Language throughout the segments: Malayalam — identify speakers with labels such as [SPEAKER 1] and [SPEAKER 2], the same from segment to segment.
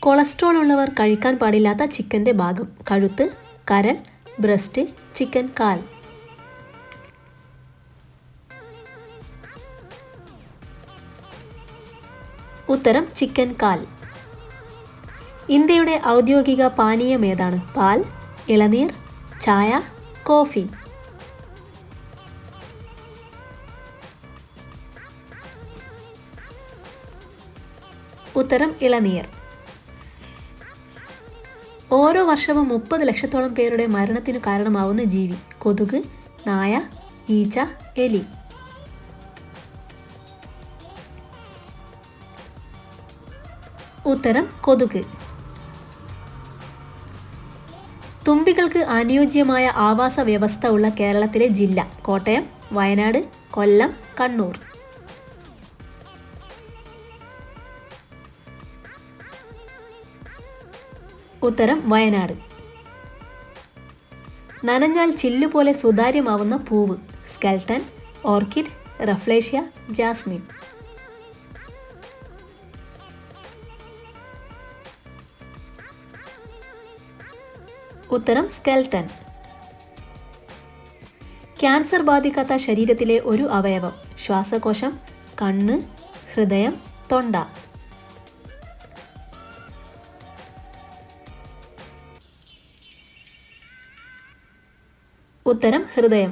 [SPEAKER 1] കൊളസ്ട്രോൾ ഉള്ളവർ കഴിക്കാൻ പാടില്ലാത്ത ചിക്കൻ്റെ ഭാഗം: കഴുത്ത്, കരൾ, ബ്രസ്റ്റ്, ചിക്കൻ കാൽ. ഉത്തരം ചിക്കൻ കാൽ. ഇന്ത്യയുടെ ഔദ്യോഗിക പാനീയം ഏതാണ്? പാൽ, ഇളനീർ, ചായ, കോഫി. ഉത്തരം ഇളനീർ. ഓരോ വർഷവും 30 ലക്ഷത്തോളം പേരുടെ മരണത്തിനു കാരണമാവുന്ന ജീവി: കൊതുക്, നായ, ഈച്ച, എലി. ഉത്തരം കൊതുക്. തുമ്പികൾക്ക് അനുയോജ്യമായ ആവാസ വ്യവസ്ഥ ഉള്ള കേരളത്തിലെ ജില്ല: കോട്ടയം, വയനാട്, കൊല്ലം, കണ്ണൂർ. ഉത്തരം വയനാട്. നനഞ്ഞാൽ ചില്ലുപോലെ സുതാര്യമാവുന്ന പൂവ്: സ്കെൽട്ടൻ, ഓർക്കിഡ്, റഫ്ലേഷ്യ, ജാസ്മിൻ. ഉത്തരം സ്കെൽട്ടൻ. ക്യാൻസർ ബാധിക്കാത്ത ശരീരത്തിലെ ഒരു അവയവം: ശ്വാസകോശം, കണ്ണ്, ഹൃദയം, തൊണ്ട. ഉത്തരം ഹൃദയം.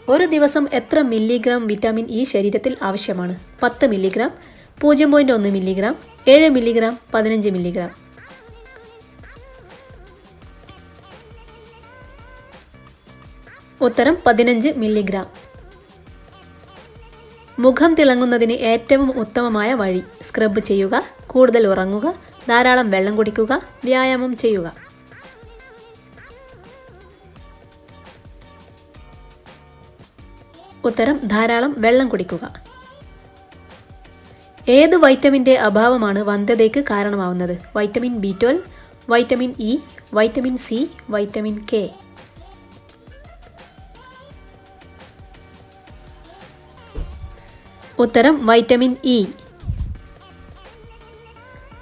[SPEAKER 1] ഒരു ദിവസം എത്ര മില്ലിഗ്രാം വിറ്റാമിൻ ഇ ശരീരത്തിൽ ആവശ്യമാണ്? 10 മില്ലിഗ്രാം, 0.1 മില്ലിഗ്രാം, 7 മില്ലിഗ്രാം, 15 മില്ലിഗ്രാം. ഉത്തരം 15 മില്ലിഗ്രാം. മുഖം തിളങ്ങുന്നതിന് ഏറ്റവും ഉത്തമമായ വഴി: സ്ക്രബ് ചെയ്യുക, കൂടുതൽ ഉറങ്ങുക, ധാരാളം വെള്ളം കുടിക്കുക, വ്യായാമം ചെയ്യുക. ഉത്തരം ധാരാളം വെള്ളം കുടിക്കുക. ഏത് വൈറ്റമിൻ്റെ അഭാവമാണ് വന്ധ്യതയ്ക്ക് കാരണമാവുന്നത്? Vitamin B12, vitamin E, vitamin C, vitamin K. ഉത്തരം വൈറ്റമിൻ ഇ.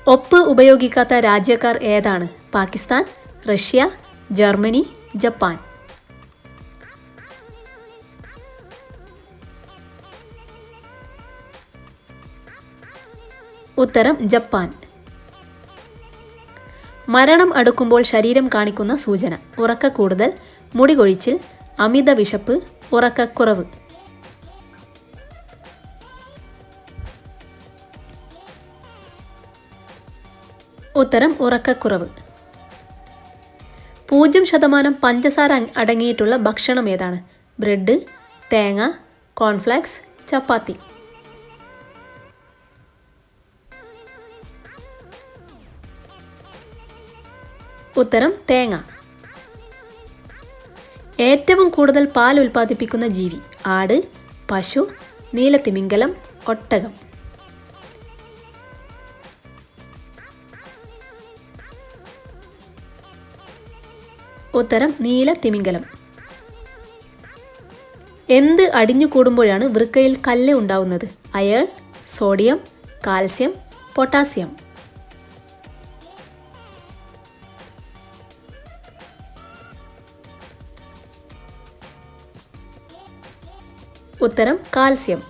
[SPEAKER 1] ഒപ്പ് ഉപയോഗിക്കാത്ത രാജ്യക്കാർ ഏതാണ്? Pakistan, Russia, Germany, Japan. ഉത്തരം ജപ്പാൻ. മരണം അടുക്കുമ്പോൾ ശരീരം കാണിക്കുന്ന സൂചന: ഉറക്കക്കൂടുതൽ, മുടി കൊഴിച്ചിൽ, അമിത വിശപ്പ്, ഉറക്കക്കുറവ്. ഉത്തരം ഉറക്കക്കുറവ്. 0% പഞ്ചസാര അടങ്ങിയിട്ടുള്ള ഭക്ഷണം ഏതാണ്? ബ്രെഡ്, തേങ്ങ, കോൺഫ്ലെക്സ്, ചപ്പാത്തി. ഉത്തരം തേങ്ങ. ഏറ്റവും കൂടുതൽ പാൽ ഉൽപ്പാദിപ്പിക്കുന്ന ജീവി: ആട്, പശു, നീലത്തിമിംഗലം, ഒട്ടകം. ഉത്തരം നീലത്തിമിംഗലം. എന്ത് അടിഞ്ഞു കൂടുമ്പോഴാണ് വൃക്കയിൽ കല്ല് ഉണ്ടാവുന്നത്? Iron, sodium, calcium, potassium. ഉത്തരം കാൽസ്യം.